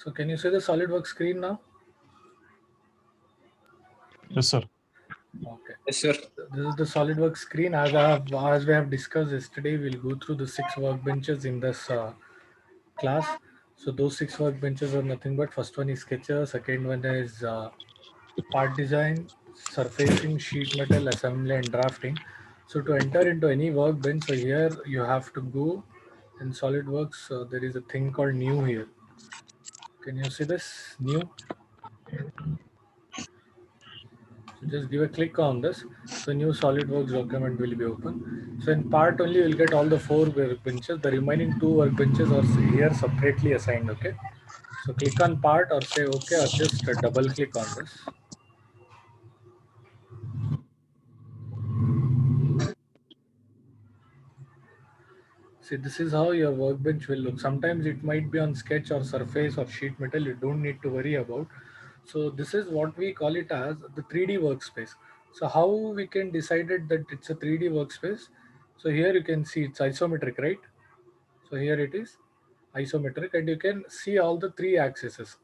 So can you see the SolidWorks screen now? Yes, sir. Okay. Yes, sir. This is the SolidWorks screen. As we have discussed yesterday, we'll go through the 6 workbenches in this class. So those 6 workbenches are nothing but first one is Sketcher, second one is part design, surfacing, sheet metal, assembly, and drafting. So to enter into any workbench, so here you have to go in SolidWorks. There is a thing called new here. Can you see this new? So just give a click on this. So new SolidWorks document will be open. So in part only you'll get all the 4 workbenches. The remaining 2 workbenches are here separately assigned. Okay. So click on part or say okay or just double click on this. See, this is how your workbench will look. Sometimes it might be on sketch or surface or sheet metal. You don't need to worry about. So this is what we call it as the 3D workspace. So how we can decide it that it's a 3D workspace? So here you can see it's isometric, right? So here it is isometric and you can see all the 3 axes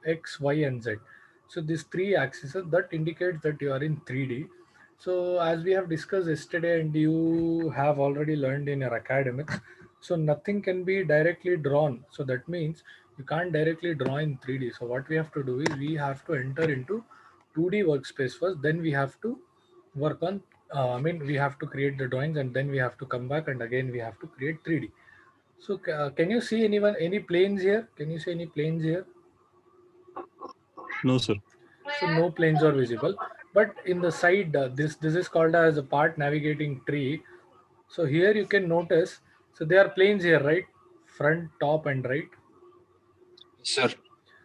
X, Y, and Z. So these 3 axes that indicates that you are in 3D. So as we have discussed yesterday and you have already learned in your academics, so nothing can be directly drawn. So that means you can't directly draw in 3D. So what we have to do is we have to enter into 2D workspace first, then we have to work on we have to create the drawings and then we have to come back and again we have to create 3D. So can you see any planes here? Can you see any planes here? No, sir. So no planes are visible, but in the side, this is called as a part navigating tree. So here you can notice, so there are planes here, right? Front, top, and right. Yes, sir.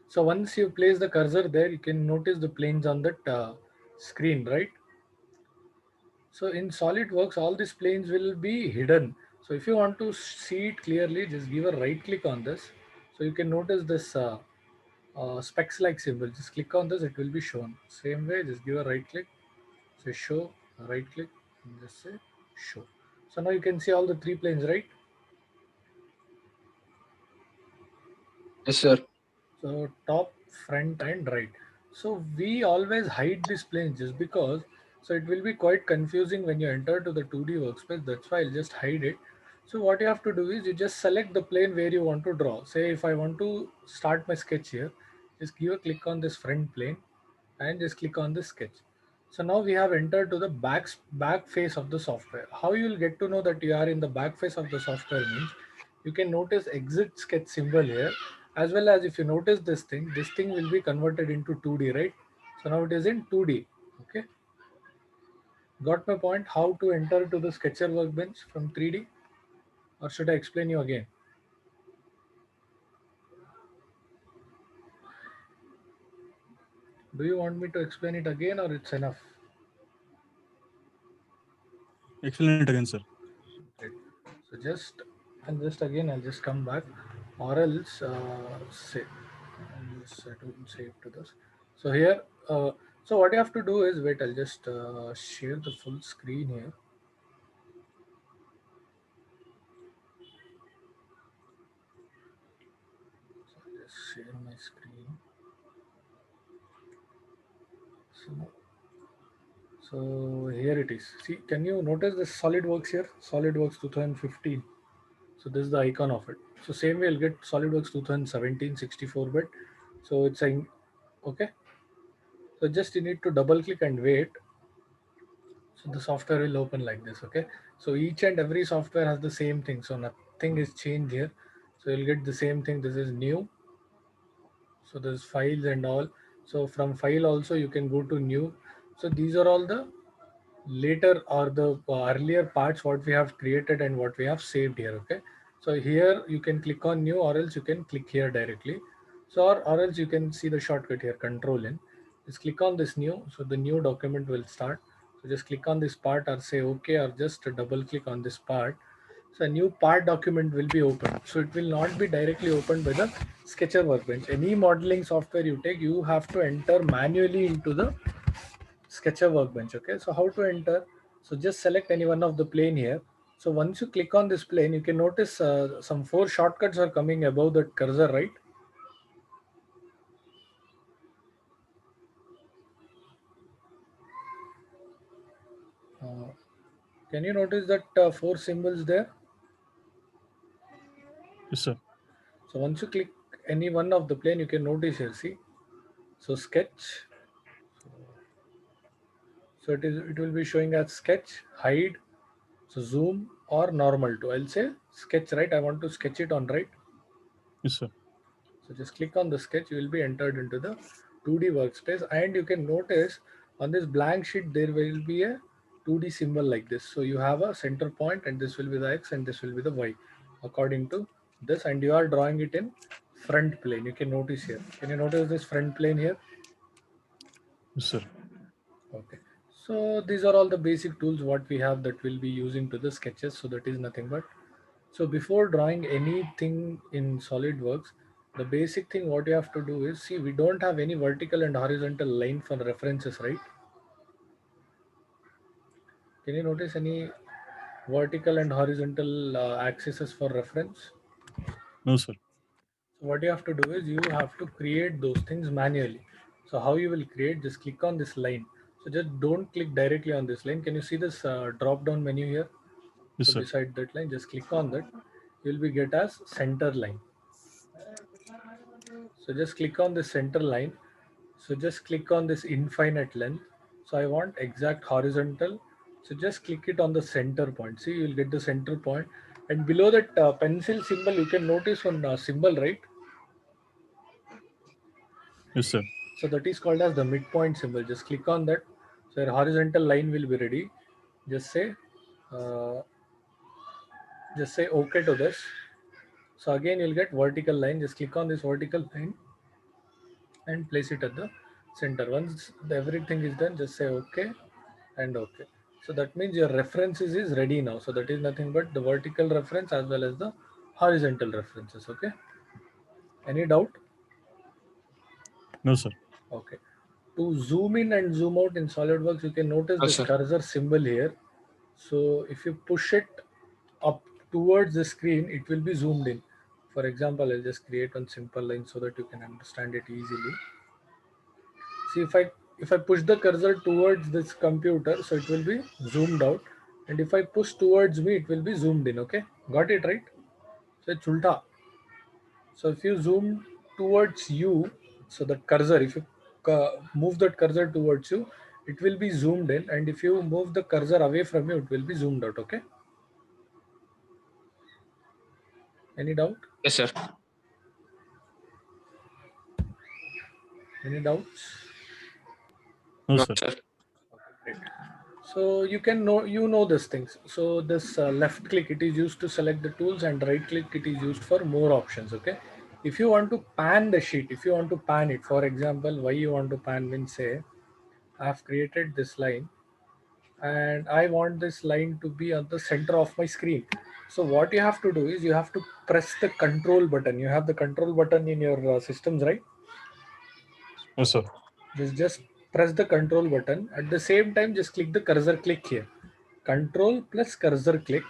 So once you place the cursor there, you can notice the planes on that screen, right? So in SolidWorks, all these planes will be hidden. So if you want to see it clearly, just give a right click on this. So you can notice this specs like symbol. Just click on this, it will be shown. Same way, just give a right click, say show, right click, and just say show. So now you can see all the 3 planes, right? Yes, sir. So top, front, and right. So we always hide these planes just because so it will be quite confusing when you enter to the 2D workspace. That's why I'll just hide it. So what you have to do is you just select the plane where you want to draw. Say if I want to start my sketch here, just give a click on this front plane and just click on the sketch. So now we have entered to the back face of the software. How you will get to know that you are in the back face of the software means you can notice exit sketch symbol here, as well as if you notice this thing will be converted into 2D, right? So now it is in 2D. Okay, got my point? How to enter to the Sketcher workbench from 3D, or should I explain you again? Do you want me to explain it again or it's enough? Explain it again, sir. Great. So just again I'll just come back, or else say I'll just save to this. So here, so what you have to do is wait. I'll just share the full screen here. So I'll just share my screen. So so here it is. See, can you notice the SolidWorks here? SolidWorks 2015. So this is the icon of it. So same way you'll get SolidWorks 2017 64-bit. So it's saying okay. So just you need to double click and wait. So the software will open like this. Okay. So each and every software has the same thing. So nothing is changed here. So you'll get the same thing. This is new. So there's files and all. So from file also you can go to new. So these are all the later or the earlier parts what we have created and what we have saved here. Okay. So here you can click on new or else you can click here directly. So or else you can see the shortcut here, control in. Just click on this new. So the new document will start. So just click on this part or say okay or just double click on this part. So a new part document will be opened. So it will not be directly opened by the Sketcher workbench. Any modeling software you take, you have to enter manually into the Sketcher workbench. Okay, so how to enter? So just select any one of the plane here. So once you click on this plane, you can notice some 4 shortcuts are coming above that cursor, right? Can you notice that 4 symbols there? Yes, sir. So once you click any one of the plane, you can notice here, see. So sketch. So it will be showing as sketch, hide, so zoom or normal to. I'll say sketch, right? I want to sketch it on right. Yes, sir. So just click on the sketch, you will be entered into the 2D workspace, and you can notice on this blank sheet there will be a 2D symbol like this. So you have a center point, and this will be the X and this will be the Y according to this, and you are drawing it in front plane. You can notice here. Can you notice this front plane here? Yes, sir. Okay. So these are all the basic tools what we have that we'll be using to the sketches. So that is nothing but, so before drawing anything in SolidWorks, the basic thing what you have to do is, see, we don't have any vertical and horizontal line for references, right? Can you notice any vertical and horizontal axes for reference? No, sir. So what you have to do is you have to create those things manually. So how you will create, just click on this line. So just don't click directly on this line. Can you see this drop down menu here? Yes, So sir. beside that line, just click on that. You will be get as center line. So just click on the center line. So just click on this infinite length. So I want exact horizontal. So just click it on the center point. See, you'll get the center point. And below that pencil symbol, you can notice one symbol, right? Yes, sir. So that is called as the midpoint symbol. Just click on that. So your horizontal line will be ready. Just say, uh, just say OK to this. So again, you'll get vertical line. Just click on this vertical line and place it at the center. Once everything is done, just say OK and OK. So that means your references is ready now. So that is nothing but the vertical reference as well as the horizontal references. Okay. Any doubt? No, sir. Okay. To zoom in and zoom out in SolidWorks, you can notice No, this sir. cursor symbol here. So if you push it up towards the screen, it will be zoomed in. For example, I'll just create one simple line so that you can understand it easily. See, if I push the cursor towards this computer, so it will be zoomed out, and if I push towards me, it will be zoomed in. Okay, got it right? So it's ulta. So if you zoom towards you, so that cursor, if you move that cursor towards you, it will be zoomed in, and if you move the cursor away from you, it will be zoomed out. Okay. Any doubt? Yes, sir. Any doubts? No, No, sir. sir. Great. So you know these things. So this left click, it is used to select the tools, and right click, it is used for more options. Okay. If you want to pan the sheet, if you want to pan it, for example, why you want to pan means, say I have created this line and I want this line to be on the center of my screen. So what you have to do is you have to press the control button. You have the control button in your systems, right? Yes, sir. Just press the control button. At the same time, just click the cursor click here. Control plus cursor click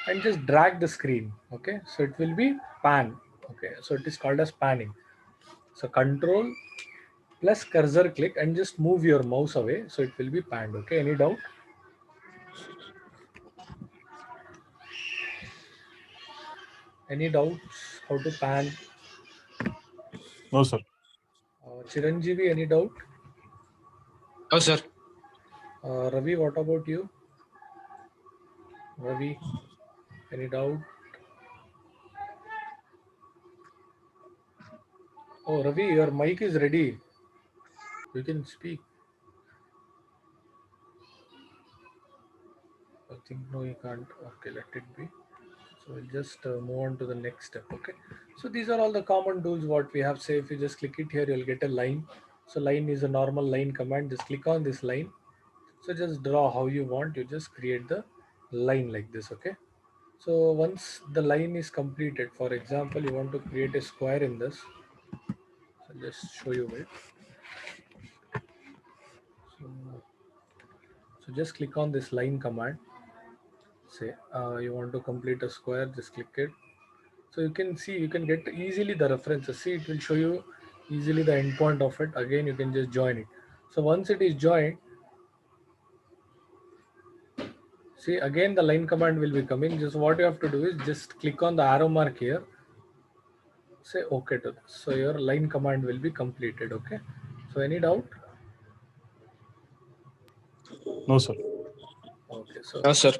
and just drag the screen. Okay, so it will be pan. Okay, so it is called as panning. So control plus cursor click and just move your mouse away. So it will be panned. Okay, any doubt? Any doubts how to pan? No, sir. Chiranjeevi, any doubt? No, sir. Ravi, what about you? Ravi, any doubt? Oh, Ravi, your mic is ready. You can speak. I think no, you can't. Okay, let it be. So we'll just move on to the next step. Okay. So these are all the common tools what we have. Say if you just click it here, you'll get a line. So line is a normal line command. Just click on this line. So just draw how you want. You just create the line like this. Okay. So once the line is completed, for example, you want to create a square in this. So just show you it. So just click on this line command. Say you want to complete a square. Just click it. So you can see, you can get easily the references. See, it will show you easily the endpoint of it. Again, you can just join it. So once it is joined, See, again the line command will be coming. Just what you have to do is just click on the arrow mark here, say OK to this. So your line command will be completed. Okay. So any doubt? No, sir. Okay. No, sir.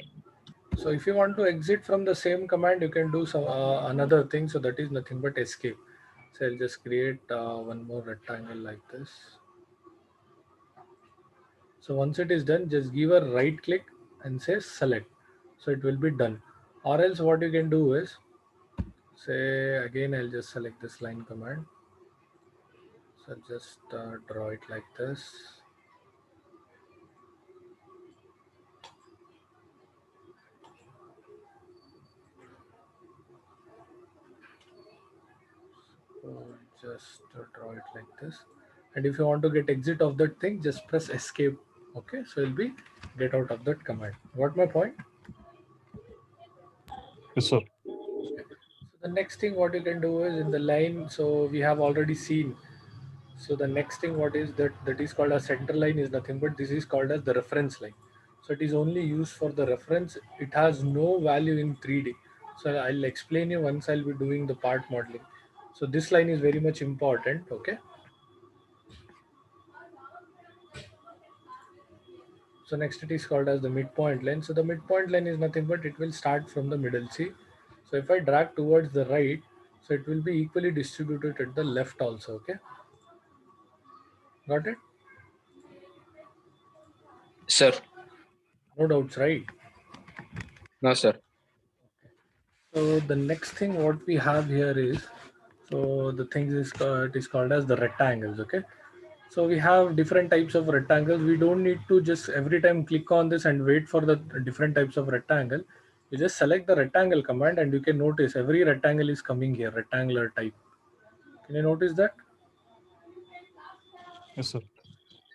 So if you want to exit from the same command, you can do some another thing. So that is nothing but escape. So I'll just create one more rectangle like this. So once it is done, just give a right click and say select. So it will be done. Or else what you can do is say again, I'll just select this line command. So just draw it like this. So just draw it like this. And if you want to get exit of that thing, just press escape. Okay, so it'll be get out of that command. Got my point? Yes, sir. So the next thing what you can do is in the line. So we have already seen. So the next thing what is that is called a center line is nothing but this is called as the reference line. So it is only used for the reference. It has no value in 3D. So I'll explain you once I'll be doing the part modeling. So this line is very much important. Okay. So next it is called as the midpoint line. So the midpoint line is nothing but it will start from the middle. See, so if I drag towards the right, so it will be equally distributed at the left also. Okay, got it? Sir. No doubts, right? No, sir. So the next thing what we have here is, so the thing is it is called as the rectangles. Okay, so we have different types of rectangles. We don't need to just every time click on this and wait for the different types of rectangle. You just select the rectangle command and you can notice every rectangle is coming here, rectangular type. Can you notice that? Yes, sir.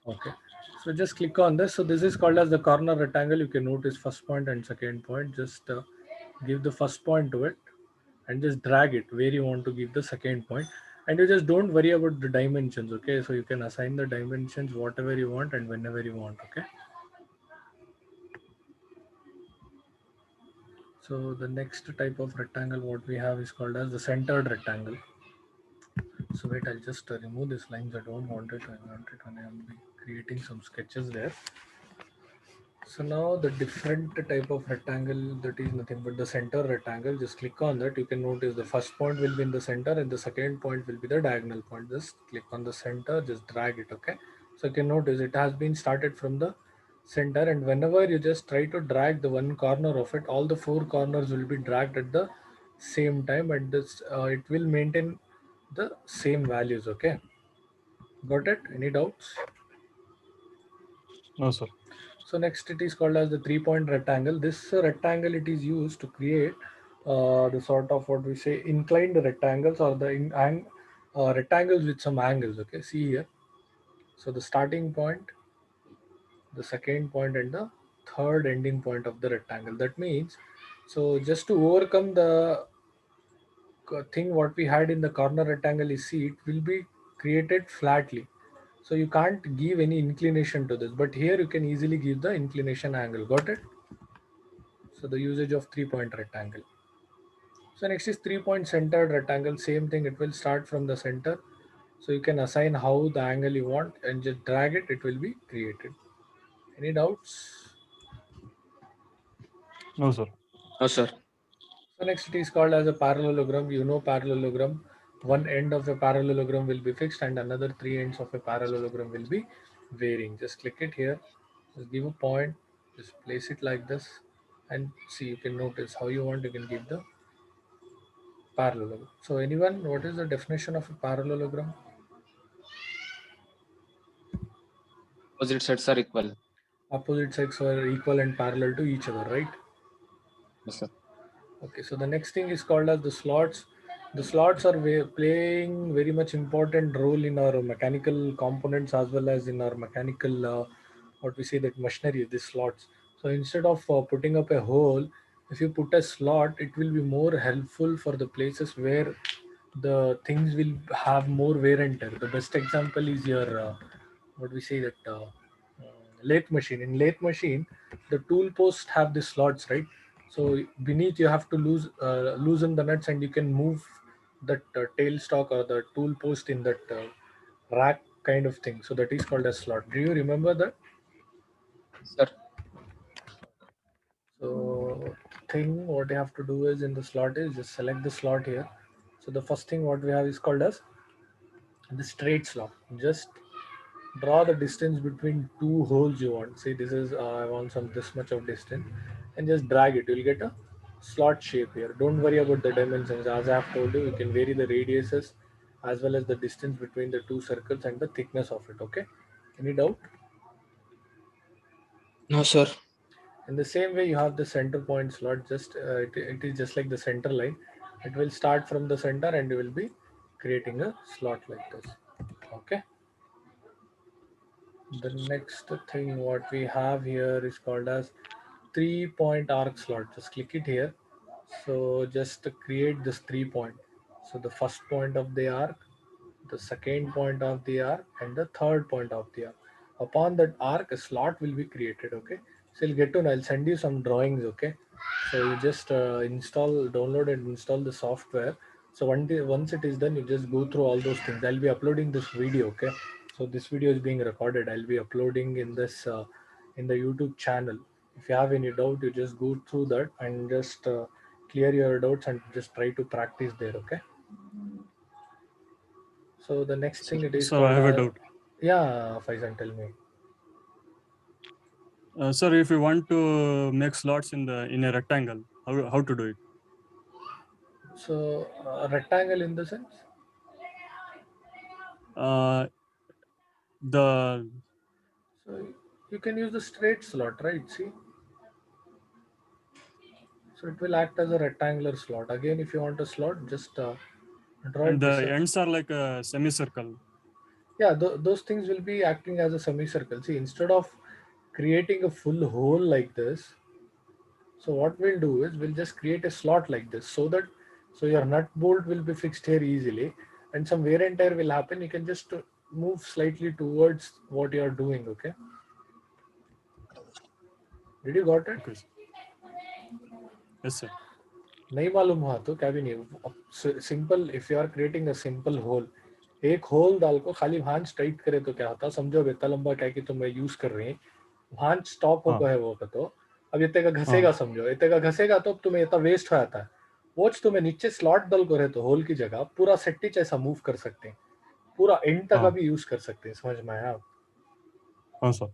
Okay. So just click on this. So this is called as the corner rectangle. You can notice first point and second point. Just give the first point to it and just drag it where you want to give the second point. And you just don't worry about the dimensions. Okay. So you can assign the dimensions whatever you want and whenever you want. Okay. So the next type of rectangle what we have is called as the centered rectangle. So wait, I'll just remove these lines. I don't want it. I want it when I'll be creating some sketches there. So now the different type of rectangle that is nothing but the center rectangle. Just click on that. You can notice the first point will be in the center and the second point will be the diagonal point. Just click on the center, just drag it. Okay. So you can notice it has been started from the center, and whenever you just try to drag the one corner of it, all the four corners will be dragged at the same time, and this it will maintain the same values. Okay. Got it? Any doubts? No, sir. So next it is called as the 3-point rectangle. This rectangle it is used to create the sort of what we say inclined rectangles or the rectangles with some angles. Okay, see here. So the starting point, the second point, and the third ending point of the rectangle. That means, so just to overcome the thing what we had in the corner rectangle is see it will be created flatly, so you can't give any inclination to this, but here you can easily give the inclination angle. Got it? So the usage of 3-point rectangle. So next is 3-point centered rectangle. Same thing, it will start from the center, so you can assign how the angle you want and just drag it, it will be created. Any doubts? No, sir. No, sir. So next it is called as a parallelogram. You know parallelogram. One end of a parallelogram will be fixed and another three ends of a parallelogram will be varying. Just click it here. Just give a point. Just place it like this. And see, you can notice how you want. You can give the parallelogram. So anyone, what is the definition of a parallelogram? Opposite sides are equal. Opposite sides are equal and parallel to each other, right? Yes, sir. Okay, so the next thing is called as the slots. The slots are playing very much important role in our mechanical components as well as in our mechanical, what we say that machinery, the slots. So instead of putting up a hole, if you put a slot, it will be more helpful for the places where the things will have more wear and tear. The best example is your, what we say that, lathe machine. In lathe machine, the tool posts have the slots, right? So beneath you have to loosen the nuts, and you can move that tailstock or the tool post in that rack kind of thing. So that is called a slot. Do you remember that? Sir. So thing what you have to do is in the slot is just select the slot here. So the first thing what we have is called as the straight slot. Just draw the distance between two holes you want. See, this is I want some this much of distance, and just drag it. You'll get a slot shape here. Don't worry about the dimensions. As I have told you, you can vary the radiuses as well as the distance between the two circles and the thickness of it. Okay. Any doubt? No, sir. In the same way, you have the center point slot. Just it is just like the center line. It will start from the center, and you will be creating a slot like this. Okay. The next thing what we have here is called as 3-point arc slot. Just click it here. So just create this 3 point. So the first point of the arc, the second point of the arc, and the third point of the arc. Upon that arc, a slot will be created. Okay. So you'll get to know. I'll send you some drawings. Okay. So you just download and install the software. So once it is done, you just go through all those things. I'll be uploading this video. Okay. So this video is being recorded. I'll be uploading in this in the YouTube channel. If you have any doubt, you just go through that and just clear your doubts and just try to practice there. Okay. So the next thing it is Sir, I called have a doubt. yeah, Faizan, tell me. Sir, if you want to make slots in a rectangle, how to do it? So rectangle in the sense. Uh, the So you can use the straight slot, right? See, so it will act as a rectangular slot. Again, if you want a slot, just draw and it this. the ends are like a semicircle. Yeah, those things will be acting as a semicircle. See, instead of creating a full hole like this, so what we'll do is we'll just create a slot like this, so that so your nut bolt will be fixed here easily, and some wear and tear will happen. You can just move slightly towards what you are doing. Okay, did you got it? Okay, sir. Yes, sir. नहीं मालूम हुआ तो क्या भी नहीं simple if you are creating a simple hole एक hole डाल को खाली भांज टाइट करे तो क्या होता समझो अब इतना लंबा क्या कि तुम यूज कर रहे हैं भांज स्टॉप हो हाँ, गए वो तो अब इतने का हाँ, घसेगा समझो इतने का घसेगा तो तुम्हें इतना वेस्ट हो जाता है वो तुम्हें नीचे स्लॉट डल को रहे तो होल की जगह पूरा सेट्टी ऐसा मूव कर सकते हैं पूरा एंड तक हाँ, भी यूज कर सकते हैं समझ में आया हाँ, सर.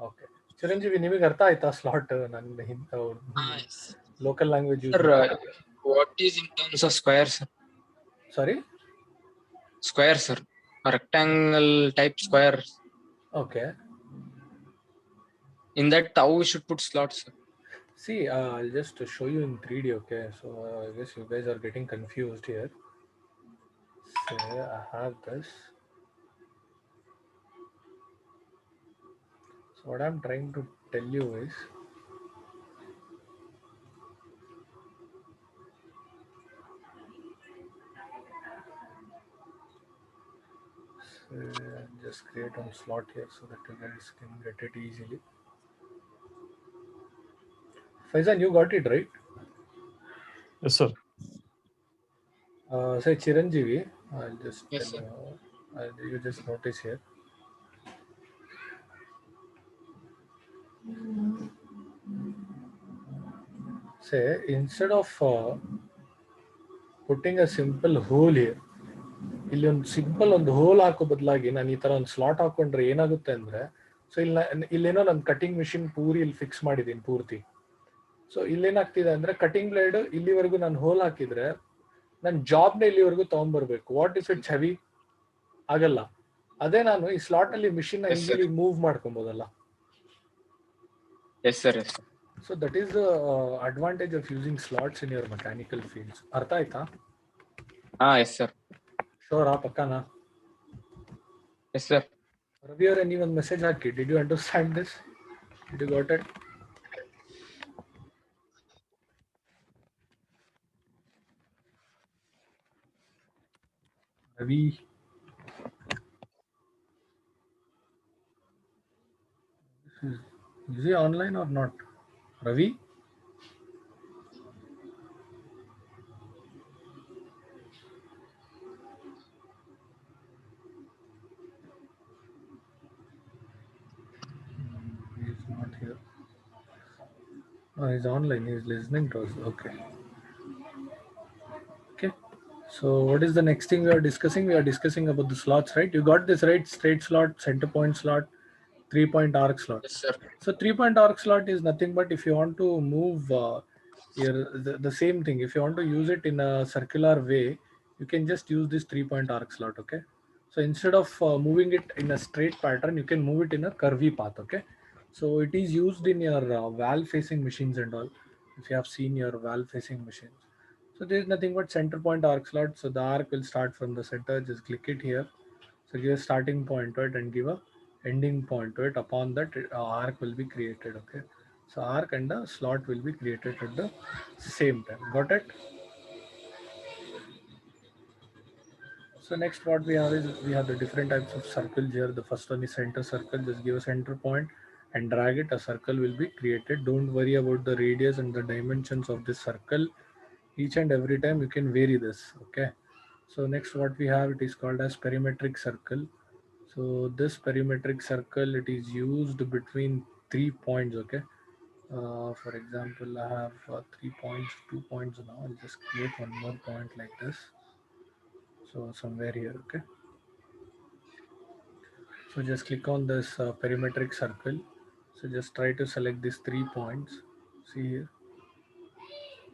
ओके चिरंजीवी निमी करता है स्लॉट नहीं Yes. Local language use Sir, ಮಾಡ್ತಾ what is in terms of square, sir? Sorry Square, sir. A rectangle type square. Okay In that, how we should put slots, sir? See, I'll just show you in 3D, okay? So I guess you guys are getting confused here. So I have this. So what I'm trying to tell you is, so just create one slot here so that you guys can get it easily. Faizan, you got it right? Yes, sir. Say Chiranjeevi, I'll just Yes, tell sir. you. You just notice here. Say instead of putting a simple hole here, ಇಲ್ಲಿ ಒಂದು simple ಒಂದು hole ಹಾಕೋ ಬದಲಾಗಿ ನಾನು ಈ ತರ ಒಂದು slot ಹಾಕೊಂಡ್ರೆ ಏನಾಗುತ್ತೆ ಅಂದ್ರೆ ಸೊ ಇಲ್ಲೇನೋ ನನ್ನ ಕಟಿಂಗ್ ಮಿಷಿನ್ ಪೂರಿ ಇಲ್ಲಿ ಫಿಕ್ಸ್ ಮಾಡಿದ್ದೀನಿ ಪೂರ್ತಿ ಸೊ ಇಲ್ಲೇನಾಗ್ತಿದೆ ಅಂದ್ರೆ ಕಟಿಂಗ್ ಬ್ಲೇಡ್ ಇಲ್ಲಿವರೆಗೂ ನಾನು ಹೋಲ್ ಹಾಕಿದ್ರೆ ನನ್ನ ಜಾಬ್ನ ಇಲ್ಲಿವರೆಗೂ ತಗೊಂಡ್ಬರ್ಬೇಕು ವಾಟ್ ಇಫ್ ಇಟ್ಸ್ ಹೆವಿ ಆಗಲ್ಲ ಅದೇ ನಾನು ಈ ಸ್ಲಾಟ್ ಅಲ್ಲಿ machine Yes, sir. Easily move ಮಾಡ್ಕೊಬೋದಲ್ಲ Yes, sir. Yes, sir. So that is the advantage of using slots in your mechanical fields ಅರ್ಥ ಆಯ್ತಾ Yes, sir. ಶೋರಾ ಪಕ್ಕನಾ Yes, sir. Ravi ಅವರೇ ನೀವೊಂದು ಮೆಸೇಜ್ ಹಾಕಿ did you understand this did you got it Ravi, Is he online or not? Ravi? He's not here. Oh, he's online. He's listening to us. Okay. Okay. So what is the next thing we are discussing? We are discussing about the slots, right? You got this right? Straight slot, center point slot, 3-point arc slot. Yes, sir. So 3-point arc slot is nothing but if you want to move the same thing. If you want to use it in a circular way, you can just use this 3-point arc slot. Okay. So instead of moving it in a straight pattern, you can move it in a curvy path. Okay. So it is used in your valve facing machines and all. If you have seen your valve facing machines. So there is nothing but center point arc slot. So the arc will start from the center. Just click it here. So give a starting point to it and give a ending point to it. Upon that, arc will be created. Okay. So arc and the slot will be created at the same time. Got it? So next what we have is we have the different types of circles here. The first one is center circle. Just give a center point and drag it. A circle will be created. Don't worry about the radius and the dimensions of this circle. Each and every time you can vary this. Okay. So next what we have, it is called as perimetric circle. So this perimetric circle, it is used between 3 points. Okay. For example, I have 3 points, 2 points now. I'll just create one more point like this. So somewhere here. Okay. So just click on this perimetric circle. So just try to select these 3 points. See here.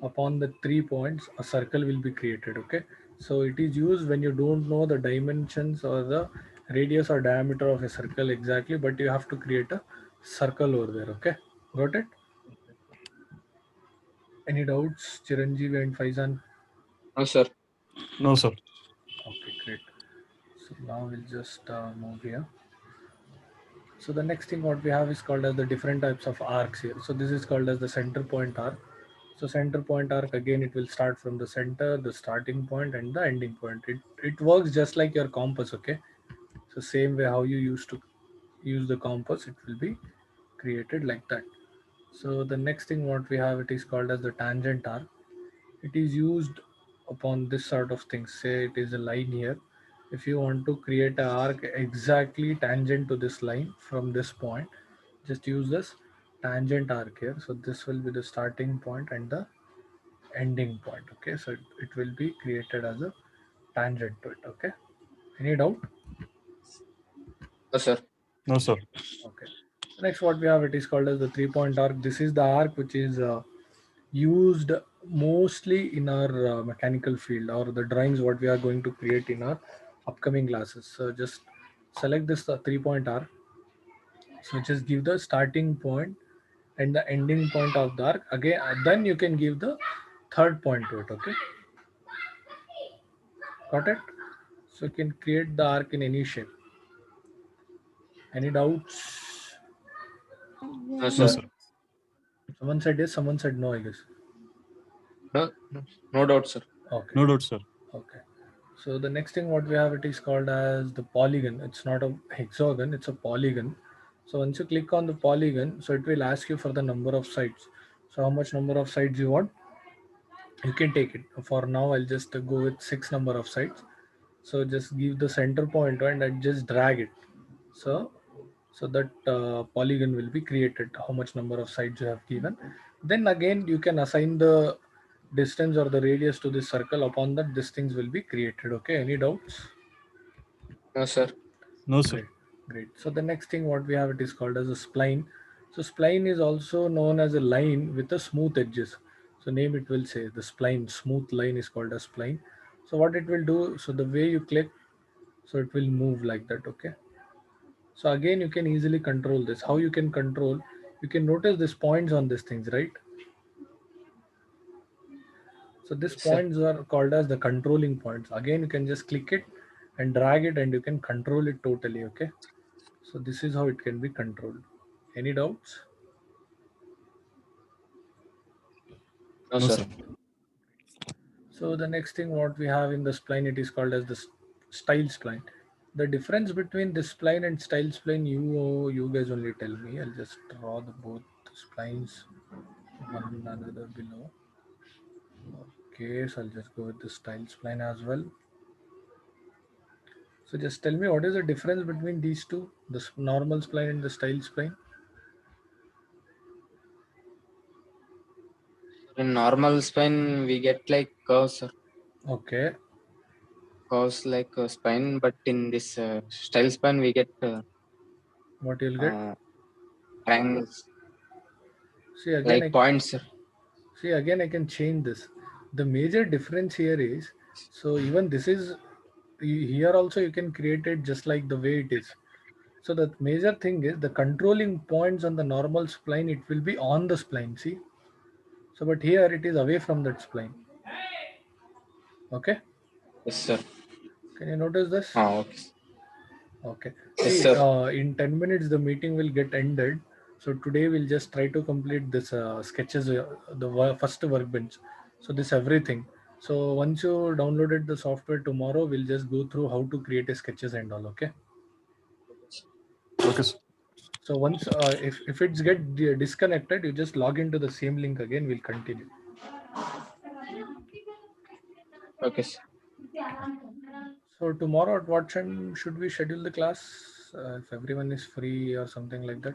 Upon the 3 points, a circle will be created. Okay. So it is used when you don't know the dimensions or the radius or diameter of a circle exactly, but you have to create a circle over there. Okay. Got it? Any doubts, Chiranjeevi and Faizan? No, sir. No, sir. Okay, great. So now we'll just move here. So the next thing what we have is called as the different types of arcs here. So this is called as the center point arc. So center point arc, again, it will start from the center, the starting point and the ending point. It works just like your compass, okay? So same way how you used to use the compass, it will be created like that. So the next thing what we have, it is called as the tangent arc. It is used upon this sort of thing. Say it is a line here. If you want to create an arc exactly tangent to this line from this point, just use this tangent arc here. So this will be the starting point and the ending point. Okay, so it will be created as a tangent to it. Okay, any doubt? No, sir. No, sir. Okay. Next, what we have, it is called as the 3-point arc. This is the arc which is used mostly in our mechanical field or the drawings what we are going to create in our upcoming classes. So just select this 3-point arc. So just give the starting point and the ending point of the arc. Again, then you can give the third point to it. Okay, got it? So you can create the arc in any shape. Any doubts? No, No, sir. sir. Someone said yes, someone said no, I guess. No doubt, sir. Okay. No doubt, sir. Okay. So the next thing what we have, it is called as the polygon. It's not a hexagon, it's a polygon. So once you click on the polygon, so it will ask you for the number of sides. So how much number of sides you want, you can take it. For now, I'll just go with 6 number of sides. So just give the center point and I just drag it. So that polygon will be created. How much number of sides you have given. Then again, you can assign the distance or the radius to this circle. Upon that, these things will be created. Okay, any doubts? No, sir. No, sir. Great, great. So the next thing what we have, it is called as a spline. So spline is also known as a line with a smooth edges. So name it will say the spline, smooth line is called a spline. So what it will do, so the way you click, so it will move like that. Okay. So again, you can easily control this. How you can control, you can notice these points on these things, right? So these Yes, sir. points are called as the controlling points. Again, you can just click it and drag it and you can control it totally. Okay. So this is how it can be controlled. Any doubts? No, No, sir. sir. So the next thing what we have in the spline, it is called as the style spline. The difference between this spline and style spline, you guys only tell me. I'll just draw the both splines one another below. Okay, so I'll just go with the style spline as well. So just tell me what is the difference between these two, the normal spline and the style spline. In normal spine, we get like curves, sir. Okay, Curves like a spine, but in this style spine, we get what you'll get? triangles See again, like points, sir. see again, I can change this. The major difference here is, so even this is here also you can create it just like the way it is. So the major thing is the controlling points on the normal spline, it will be on the spline, see. So but here it is away from that spline. Okay, Yes, sir. can you notice this? Okay. Okay, Yes, see, sir. in 10 minutes the meeting will get ended. So today we'll just try to complete this sketches, first workbench. So this everything. So once you downloaded the software tomorrow, we'll just go through how to create a sketches and all. Okay. Okay, sir. So once if it's get disconnected, you just log into the same link again. We'll continue. Okay, sir. So tomorrow at what time should we schedule the class? If everyone is free or something like that.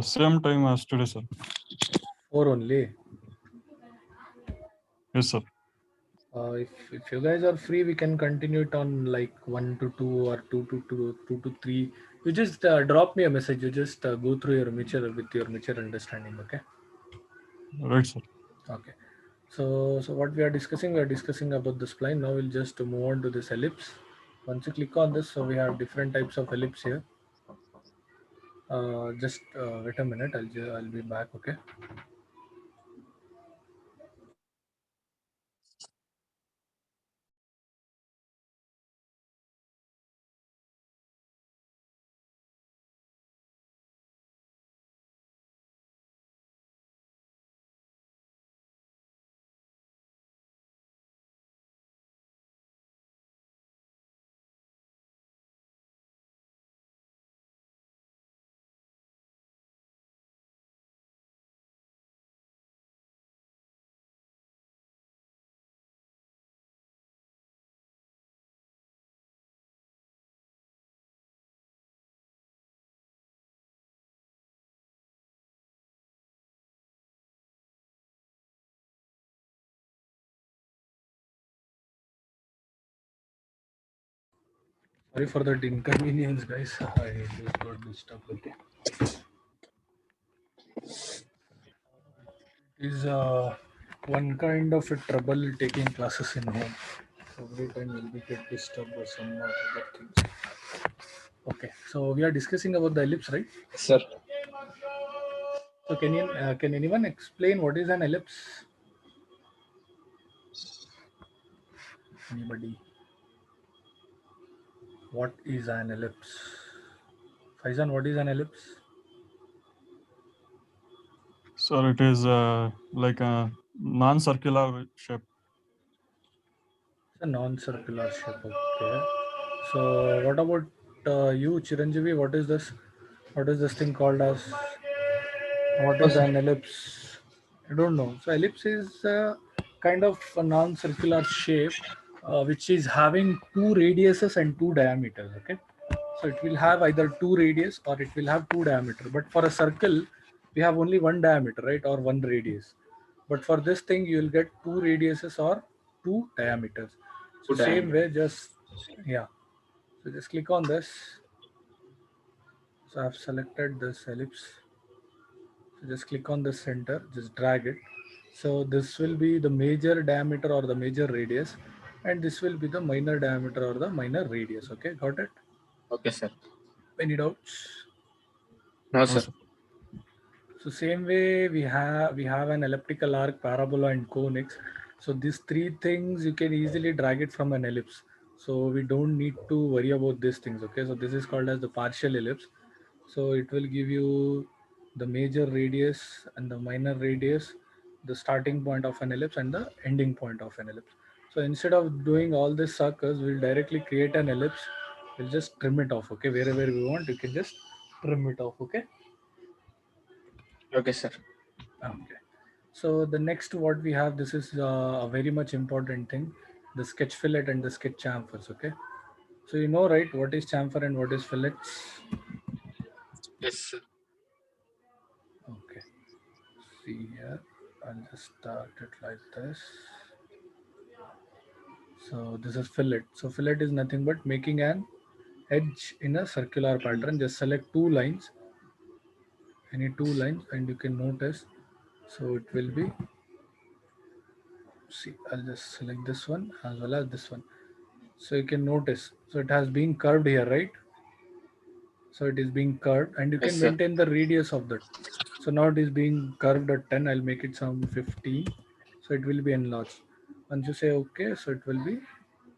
Same time as today, sir. 4 only. Yes, sir. If you guys are free, we can continue it on like 1 to 2 or 2 to 2, 2 to 3. You just drop me a message. You just go through your mature with your mature understanding. Okay. Right, sir. Okay. So what we are discussing about the spline. Now we'll just move on to this ellipse. Once you click on this, so we have different types of ellipse here. Just wait a minute. I'll be back. Okay. Sorry for that inconvenience, guys. I just got disturbed. Okay. It is one kind of a trouble taking classes in home. Every time we'll be get disturbed by some other things. Okay, so we are discussing about the ellipse, right? Yes, sir. So can anyone explain what is an ellipse? Anybody? What is an ellipse? Faizan, what is an ellipse? Sir, it is like a non-circular shape. It's a non-circular shape. Okay. So what about you, Chiranjeevi? What is this? What is this thing called as? What Oh, is sir. an ellipse? I don't know. So ellipse is kind of a non-circular shape which is having two radiuses and two diameters. Okay. So it will have either two radius or it will have two diameter. But for a circle, we have only one diameter, right? Or one radius. But for this thing, you will get two radiuses or two diameters. So Two same diameter. way, just yeah. So just click on this. So I've selected this ellipse. So just click on the center, just drag it. So this will be the major diameter or the major radius, and this will be the minor diameter or the minor radius. Okay, got it? Okay, sir. Any doubts? No, No, sir. sir. So same way we have an elliptical arc, parabola, and convex. So these three things you can easily drag it from an ellipse. So we don't need to worry about these things. Okay, so this is called as the partial ellipse. So it will give you the major radius and the minor radius the starting point of an ellipse and the ending point of an ellipse. So instead of doing all these circles, we'll directly create an ellipse. We'll just trim it off. Okay, wherever we want, you can just trim it off. Okay. Okay, sir. Okay. So the next what we have, this is a very much important thing, the sketch fillet and the sketch chamfers. Okay. So you know, right, what is chamfer and what is fillets? Yes, sir. Okay. See here, I'll just start it like this. So this is fillet. So fillet is nothing but making an edge in a circular pattern. Just select two lines, any two lines, and you can notice. So it will be, see, I'll just select this one as well as this one. So you can notice, so it has been curved here, right? So it is being curved and you Yes, can sir. maintain the radius of that. So now it is being curved at 10. I'll make it some 15. So it will be enlarged. Once you say okay, so it will be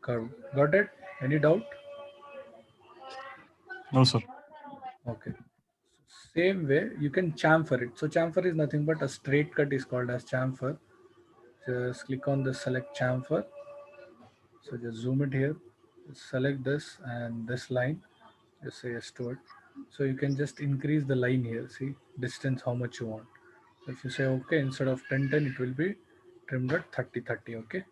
curved. Got it? Any doubt? No, sir. Okay. Same way you can chamfer it. So chamfer is nothing but a straight cut is called as chamfer. Just click on the select chamfer. So just zoom it here. Select this and this line. Just say yes to it. So you can just increase the line here. See distance how much you want. So if you say okay, instead of 10 10, it will be trimmed at 30 30. Okay.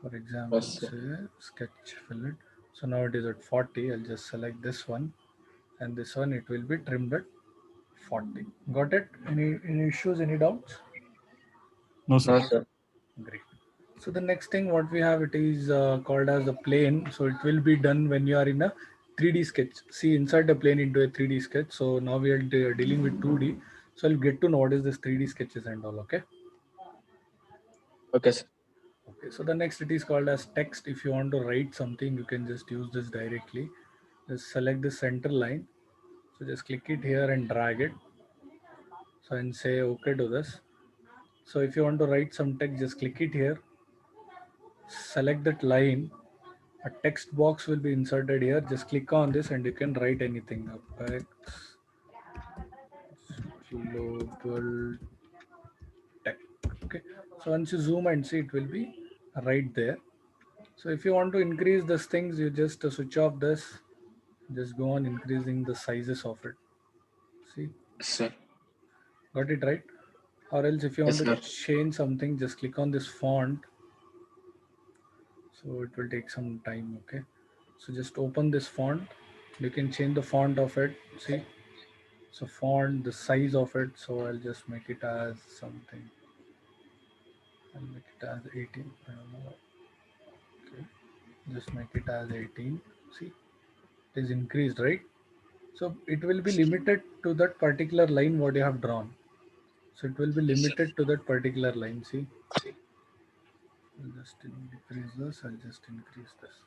For example, Yes, sir. say sketch fillet. So now it is at 40. I'll just select this one and this one it will be trimmed at 40. Got it? Any issues, any doubts? No, sir. No, sir. Great. So the next thing what we have, it is called as the plane. So it will be done when you are in a 3D sketch. See, insert the plane into a 3D sketch. So now we are dealing with 2D. So I'll get to know what is this 3D sketches and all. Okay. Okay, sir. Okay. So the next it is called as text. If you want to write something, you can just use this directly. Just select the center line. So just click it here and drag it. So and say okay to this. So if you want to write some text, just click it here. Select that line. A text box will be inserted here. Just click on this and you can write anything. Apex global tech. Okay. So once you zoom and see, it will be right there. So if you want to increase these things, you just switch off this. Just go on increasing the sizes of it. See, Yes, sir. got it right? Or else if you want Yes, to sir. change something, just click on this font. So it will take some time. Okay. So just open this font. You can change the font of it. See, so font, the size of it. So I'll just make it as something. I'll make it as 18. I don't know. Okay. Just make it as 18. See, it is increased, right? So it will be limited to that particular line what you have drawn. So it will be Yes, sir. limited to that particular line. See, I'll just decrease this. I'll just increase this.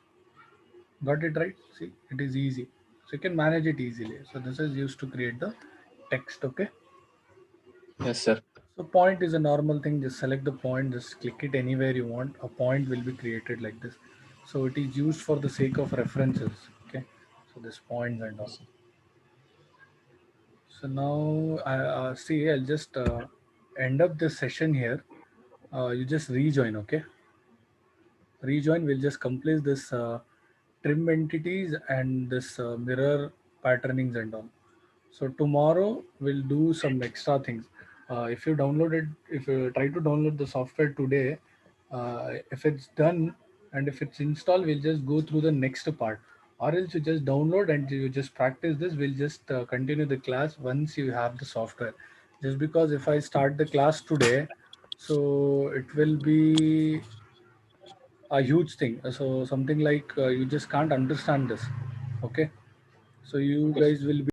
Got it right? See, it is easy. So you can manage it easily. So this is used to create the text. Okay. Yes, sir. So point is a normal thing. Just select the point. Just click it anywhere you want. A point will be created like this. So it is used for the sake of references. Okay. So this points and all. So now I see. I'll just end up this session here. You just rejoin. Okay. Rejoin. We'll just complete this trim entities and this mirror patternings and all. So tomorrow we'll do some extra things. If you download it, if you try to download the software today, if it's done and if it's installed, we'll just go through the next part. Or else you just download and you just practice this. We'll just continue the class once you have the software. Just because if I start the class today, so it will be a huge thing. So something like you just can't understand this. Okay. So you Okay. guys will be